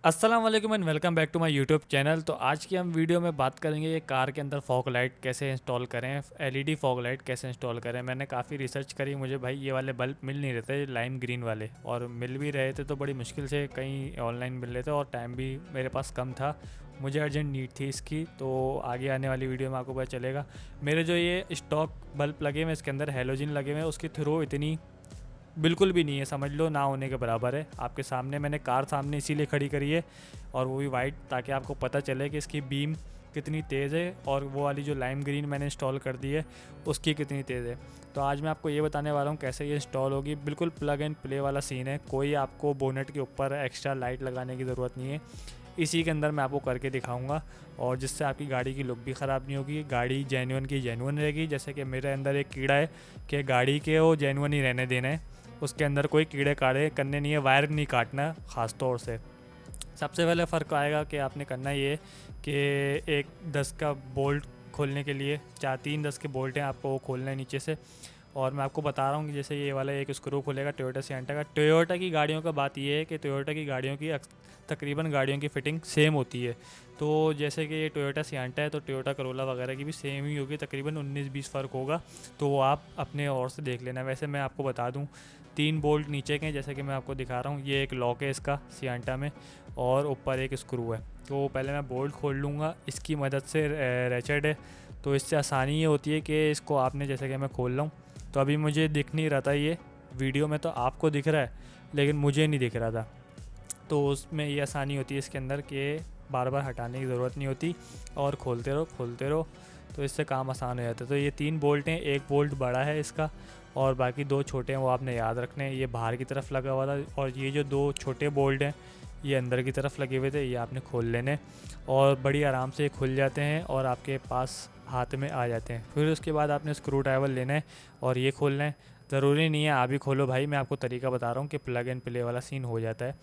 अस्सलाम वालेकुम and welcome back to my YouTube channel. तो आज की हम वीडियो में बात करेंगे कि कार के अंदर फॉग लाइट कैसे इंस्टॉल करें, एलईडी फॉग लाइट कैसे इंस्टॉल करें। मैंने काफ़ी रिसर्च करी, मुझे भाई ये वाले बल्ब मिल नहीं रहे थे लाइम ग्रीन वाले, और मिल भी रहे थे तो बड़ी मुश्किल से कहीं ऑनलाइन मिल रहे थे और टाइम भी मेरे पास कम था। मुझे अर्जेंट नीड थी इसकी, तो आगे आने वाली वीडियो में आपको पता चलेगा। मेरे जो ये स्टॉक बल्ब लगे हुए इसके अंदर हैलोजन लगे हुए हैं, उसकी थ्रो इतनी बिल्कुल भी नहीं है, समझ लो ना होने के बराबर है। आपके सामने मैंने कार सामने इसीलिए खड़ी करी है, और वो भी वाइट, ताकि आपको पता चले कि इसकी बीम कितनी तेज़ है, और वो वाली जो लाइम ग्रीन मैंने इंस्टॉल कर दी है उसकी कितनी तेज़ है। तो आज मैं आपको ये बताने वाला हूँ कैसे ये इंस्टॉल होगी। बिल्कुल प्लग एंड प्ले वाला सीन है, कोई आपको बोनेट के ऊपर एक्स्ट्रा लाइट लगाने की ज़रूरत नहीं है। इसी के अंदर मैं आपको करके दिखाऊंगा, और जिससे आपकी गाड़ी की लुक भी ख़राब नहीं होगी, गाड़ी जेन्युइन की जेन्युइन रहेगी। जैसे कि मेरे अंदर एक कीड़ा है कि गाड़ी के वो जेन्युइन ही रहने देना है, उसके अंदर कोई कीड़े काड़े करने नहीं है, वायर नहीं काटना ख़ास तौर से। सबसे पहले फ़र्क आएगा कि आपने करना ये कि एक 10 का बोल्ट खोलने के लिए 4 3 10 के बोल्ट हैं, आपको वो खोलना है नीचे से। और मैं आपको बता रहा हूँ कि जैसे ये वाला एक स्क्रू खुलेगा टोयोटा सिएंटा का। टोयोटा की गाड़ियों का बात ये है कि टोयोटा की गाड़ियों की तकरीबन गाड़ियों की फ़िटिंग सेम होती है। तो जैसे कि ये टोयोटा सिएंटा है तो टोयोटा करोला वगैरह की भी सेम ही होगी, तकरीबन 19-20 फ़र्क होगा। तो वो आप अपने और से देख लेना। वैसे मैं आपको बता दूँ, 3 बोल्ट नीचे के हैं जैसे कि मैं आपको दिखा रहा हूँ। ये एक लॉक है इसका सिएंटा में, और ऊपर एक स्क्रू है। तो पहले मैं बोल्ट खोल लूँगा, इसकी मदद से रेचेड है, तो इससे आसानी ये होती है कि इसको आपने, जैसे कि मैं खोल रहा हूँ तो अभी मुझे दिख नहीं रहा था, ये वीडियो में तो आपको दिख रहा है लेकिन मुझे नहीं दिख रहा था। तो उसमें ये आसानी होती है इसके अंदर कि बार बार हटाने की ज़रूरत नहीं होती, और खोलते रहो, तो इससे काम आसान हो जाता है। तो ये 3 बोल्ट हैं, एक बोल्ट बड़ा है इसका और बाकी 2 छोटे हैं, वो आपने याद रखने हैं। ये बाहर की तरफ लगा हुआ था, और ये जो 2 छोटे बोल्ट हैं ये अंदर की तरफ लगे हुए थे, ये आपने खोल लेने, और बड़ी आराम से खुल जाते हैं और आपके पास हाथ में आ जाते हैं। फिर उसके बाद आपने स्क्रू ड्राइवर लेना है और ये खोलना है। ज़रूरी नहीं है आप ही खोलो भाई, मैं आपको तरीका बता रहा हूँ कि प्लग एंड प्ले वाला सीन हो जाता है,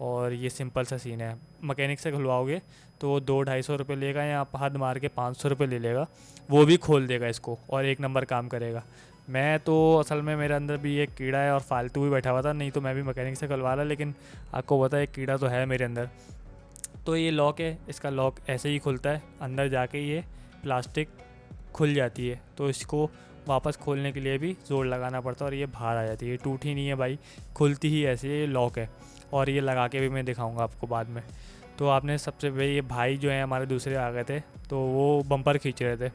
और ये सिंपल सा सीन है। मकैनिक से खुलवाओगे तो 200-250 रुपये लेगा, या आप हद मार के 500 रुपये ले लेगा, वो भी खोल देगा इसको और एक नंबर काम करेगा। मैं तो असल में मेरे अंदर भी एक कीड़ा है और फालतू भी बैठा हुआ था, नहीं तो मैं भी मकैनिक से खुलवा रहा, लेकिन आपको पता है एक कीड़ा तो है मेरे अंदर। तो ये लॉक है, इसका लॉक ऐसे ही खुलता है, अंदर जाके ये प्लास्टिक खुल जाती है, तो इसको वापस खोलने के लिए भी ज़ोर लगाना पड़ता है और ये बाहर आ जाती है। ये टूटी नहीं है भाई, खुलती ही ऐसे, ये लॉक है। और ये लगा के भी मैं दिखाऊंगा आपको बाद में। तो आपने सबसे पहले, ये भाई जो हैं हमारे दूसरे आ गए थे तो वो बम्पर खींच रहे थे,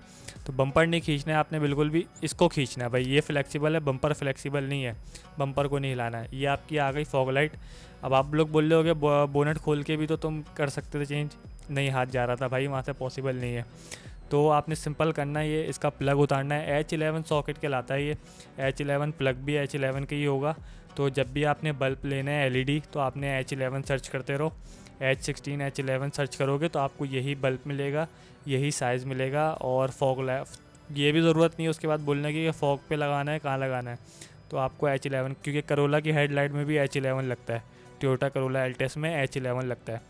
तो बम्पर नहीं खींचना है आपने बिल्कुल भी, इसको खींचना है भाई। ये फ्लेक्सिबल है, बम्पर फ्लेक्सिबल नहीं है, बम्पर को नहीं हिलाना है। ये आपकी आ गई फॉग लाइट। अब आप लोग बोल रहे हो बोनट खोल के भी तो तुम कर सकते थे चेंज, नहीं हाथ जा रहा था भाई, वहाँ से पॉसिबल नहीं है। तो आपने सिंपल करना है, ये इसका प्लग उतारना है। H11 सॉकेट के लाता है ये, H11 प्लग भी H11 का ही होगा। तो जब भी आपने बल्ब लेना है एलईडी, तो आपने H11 सर्च करते रहो, H16 H11 सर्च करोगे तो आपको यही बल्ब मिलेगा, यही साइज़ मिलेगा। और फॉग ये भी ज़रूरत नहीं है उसके बाद बोलने की फॉग पे लगाना है, कहाँ लगाना है। तो आपको H11, क्योंकि करोला की हेडलाइट में भी H11 लगता है, टोयोटा करोला एल्टेस में H11 लगता है।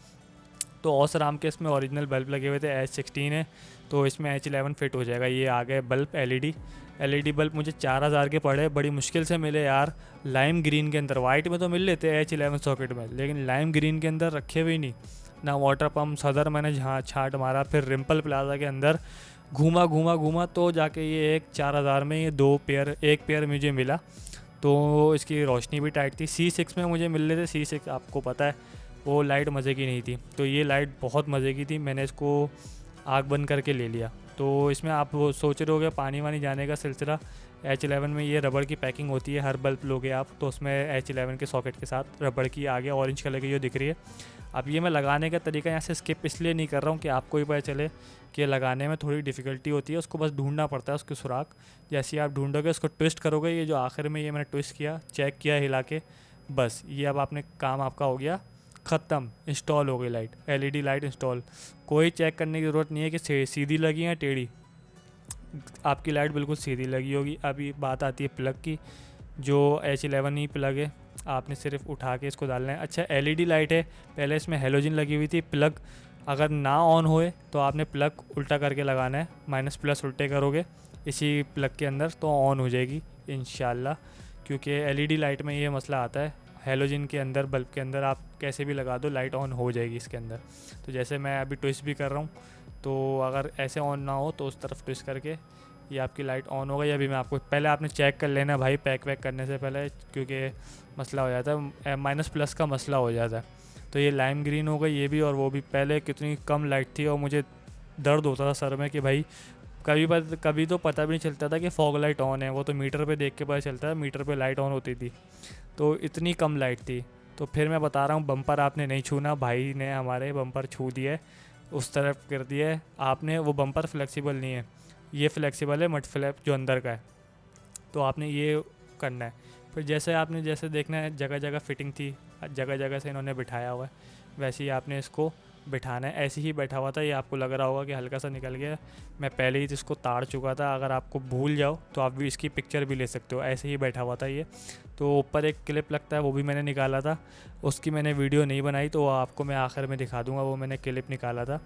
तो ओसराम के इसमें ओरिजिनल बल्ब लगे हुए थे, H16 है, तो इसमें H11 फिट हो जाएगा। ये आ गए बल्ब एलईडी बल्ब मुझे 4000 के पड़े, बड़ी मुश्किल से मिले यार। लाइम ग्रीन के अंदर, वाइट में तो मिल लेते H11 सॉकेट में, लेकिन लाइम ग्रीन के अंदर रखे हुए नहीं ना। वाटर पम्प सदर मैंने जहाँ छाट मारा, फिर रिम्पल प्लाजा के अंदर घूमा तो जाके ये एक 4000 में ये 2 पेयर, एक पेयर मुझे मिला। तो इसकी रोशनी भी टाइट थी। C6 में मुझे मिल रहे थे, C6 आपको पता है वो लाइट मज़े की नहीं थी, तो ये लाइट बहुत मज़े की थी, मैंने इसको आग बंद करके ले लिया। तो इसमें आप वो सोच रहे होगे पानी वानी जाने का सिलसिला, H11 में ये रबड़ की पैकिंग होती है, हर बल्ब लोगे आप तो उसमें H11 के सॉकेट के साथ रबड़ की आगे ऑरेंज कलर की जो दिख रही है। अब ये मैं लगाने का तरीका यहाँ से स्किप इसलिए नहीं कर रहा हूँ कि आपको ही पता चले कि लगाने में थोड़ी डिफ़िकल्टी होती है, उसको बस ढूंढना पड़ता है उसके सुराख। जैसे आप ढूंढोगे उसको ट्विस्ट करोगे, ये जो आखिर में ये मैंने ट्विस्ट किया, चेक किया हिला के, बस ये अब आपने काम आपका हो गया ख़त्म, इंस्टॉल हो गई लाइट, एलईडी लाइट इंस्टॉल। कोई चेक करने की ज़रूरत नहीं है कि सीधी लगी है टेढ़ी, आपकी लाइट बिल्कुल सीधी लगी होगी। अभी बात आती है प्लग की, जो H11 ही प्लग है, आपने सिर्फ उठा के इसको डालना है। अच्छा, एलईडी लाइट है, पहले इसमें हेलोजन लगी हुई थी, प्लग अगर ना ऑन होए तो आपने प्लग उल्टा करके लगाना है, माइनस प्लस उल्टे करोगे इसी प्लग के अंदर तो ऑन हो जाएगी इंशाल्लाह। क्योंकि एलईडी लाइट में ये मसला आता है, हेलोजन के अंदर, बल्ब के अंदर आप कैसे भी लगा दो, लाइट ऑन हो जाएगी इसके अंदर। तो जैसे मैं अभी ट्विस्ट भी कर रहा हूँ, तो अगर ऐसे ऑन ना हो तो उस तरफ ट्विस्ट करके ये आपकी लाइट ऑन हो गई। अभी मैं आपको, पहले आपने चेक कर लेना भाई पैक वैक करने से पहले, क्योंकि मसला हो जाता है, माइनस प्लस का मसला हो जाता है। तो ये लाइम ग्रीन हो गई ये भी, और वो भी। पहले कितनी कम लाइट थी और मुझे दर्द होता था सर में कि भाई कभी तो पता भी नहीं चलता था कि फॉग लाइट ऑन है, वो तो मीटर पे देख के पता चलता है, मीटर पे लाइट ऑन होती थी। तो इतनी कम लाइट थी। तो फिर मैं बता रहा हूँ, बम्पर आपने नहीं छूना, भाई ने हमारे बम्पर छू दिए, उस तरफ कर दिया है आपने। वो बम्पर फ्लेक्सिबल नहीं है, ये फ्लेक्सिबल है मड फ्लैप जो अंदर का है, तो आपने ये करना है। फिर जैसे देखना है, जगह जगह फिटिंग थी, जगह जगह से इन्होंने बिठाया हुआ है, वैसे ही आपने इसको बिठाना है। ऐसे ही बैठा हुआ था, ये आपको लग रहा होगा कि हल्का सा निकल गया, मैं पहले ही इसको ताड़ चुका था। अगर आपको भूल जाओ तो आप भी इसकी पिक्चर भी ले सकते हो, ऐसे ही बैठा हुआ था ये। तो ऊपर एक क्लिप लगता है, वो भी मैंने निकाला था, उसकी मैंने वीडियो नहीं बनाई, तो आपको मैं आखिर में दिखा दूँगा, वो मैंने क्लिप निकाला था।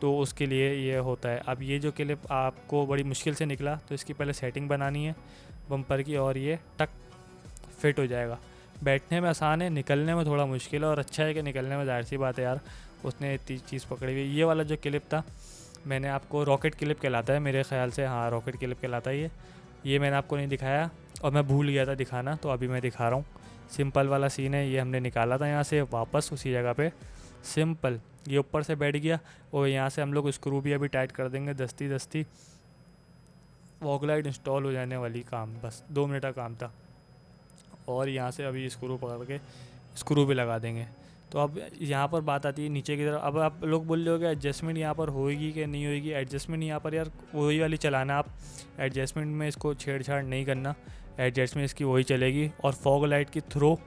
तो उसके लिए ये होता है। अब ये जो क्लिप आपको बड़ी मुश्किल से निकला, तो इसकी पहले सेटिंग बनानी है बम्पर की, और ये टक फिट हो जाएगा। बैठने में आसान है, निकलने में थोड़ा मुश्किल है, और अच्छा है कि निकलने में, ज़ाहिर सी बात है यार, उसने इतनी चीज़ पकड़ी हुई। ये वाला जो क्लिप था, मैंने आपको रॉकेट क्लिप कहलाता है मेरे ख़्याल से, हाँ रॉकेट क्लिप कहलाता है ये मैंने आपको नहीं दिखाया, और मैं भूल गया था दिखाना, तो अभी मैं दिखा रहा हूँ। सिंपल वाला सीन है, ये हमने निकाला था यहाँ से वापस उसी जगह पे, सिंपल ये ऊपर से बैठ गया। और यहाँ से हम लोग स्क्रू भी अभी टाइट कर देंगे दस्ती दस्ती। फॉग लाइट इंस्टॉल हो जाने वाली, काम बस 2 मिनट का काम था। और यहाँ से अभी स्क्रू पकड़ के स्क्रू भी लगा देंगे। तो अब यहाँ पर बात आती है नीचे की तरफ। अब आप लोग बोल रहे हो कि एडजस्टमेंट यहाँ पर होएगी कि नहीं होएगी। एडजस्टमेंट यहाँ पर यार वही वाली चलाना, आप एडजस्टमेंट में इसको छेड़छाड़ नहीं करना, एडजस्टमेंट इसकी वही चलेगी। और फॉग लाइट की थ्रो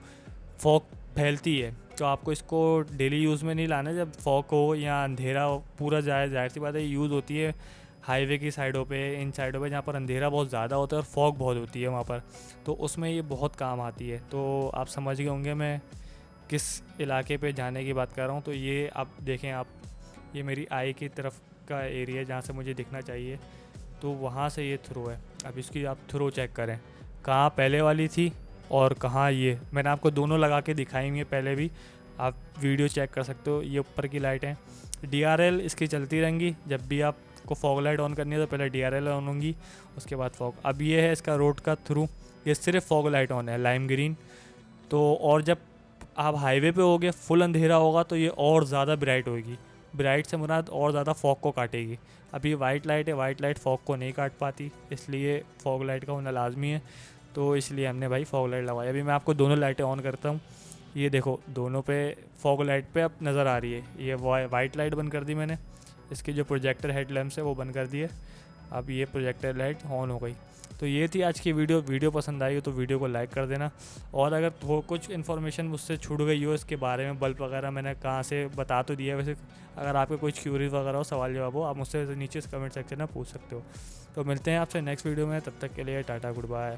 फॉग फैलती है, तो आपको इसको डेली यूज़ में नहीं लाना। जब फॉग हो या अंधेरा पूरा जाए, जाहिर सी बात है यूज़ होती है हाईवे की साइडों पे, इन साइडों पे जहाँ पर अंधेरा बहुत ज़्यादा होता है और फॉग बहुत होती है वहाँ पर, तो उसमें ये बहुत काम आती है। तो आप समझ गए होंगे मैं किस इलाके पे जाने की बात कर रहा हूँ। तो ये आप देखें, आप ये मेरी आई की तरफ का एरिया जहाँ से मुझे दिखना चाहिए, तो वहाँ से ये थ्रो है। अब इसकी आप थ्रो चेक करें, कहाँ पहले वाली थी और कहाँ ये। मैंने आपको दोनों लगा के दिखाई हुई है पहले भी, आप वीडियो चेक कर सकते हो। ये ऊपर की लाइट है, DRL इसकी चलती रहेंगी। जब भी आपको फॉग लाइट ऑन करनी है तो पहले DRL ऑन होंगी, उसके बाद फॉग। अब ये है इसका रोड का थ्रू, ये सिर्फ फॉग लाइट ऑन है लाइम ग्रीन। तो और जब आप हाईवे पे होगे, फुल अंधेरा होगा, तो ये और ज़्यादा ब्राइट होगी। ब्राइट से मुराद और ज़्यादा फॉग को काटेगी। अभी वाइट लाइट है, वाइट लाइट फॉग को नहीं काट पाती, इसलिए फॉग लाइट का होना लाजमी है। तो इसलिए हमने भाई फॉग लाइट लगवाई। अभी मैं आपको दोनों लाइटें ऑन करता हूँ, ये देखो दोनों पे फॉग लाइट पे अब नज़र आ रही है। ये वाइट लाइट बंद कर दी मैंने, इसकी जो प्रोजेक्टर हेड लैम्प्स है वो बंद कर दिए। अब ये प्रोजेक्टर लाइट ऑन हो गई। तो ये थी आज की वीडियो पसंद आई हो तो वीडियो को लाइक कर देना। और अगर कुछ इन्फॉर्मेशन मुझसे छूट गई हो इसके बारे में, बल्ब वगैरह मैंने कहाँ से बता तो दिया, वैसे अगर आपके कुछ क्यूरीज वगैरह हो, सवाल जवाब हो, आप मुझसे नीचे कमेंट सेक्शन में पूछ सकते हो। तो मिलते हैं आपसे नेक्स्ट वीडियो में, तब तक के लिए टाटा गुड बाय।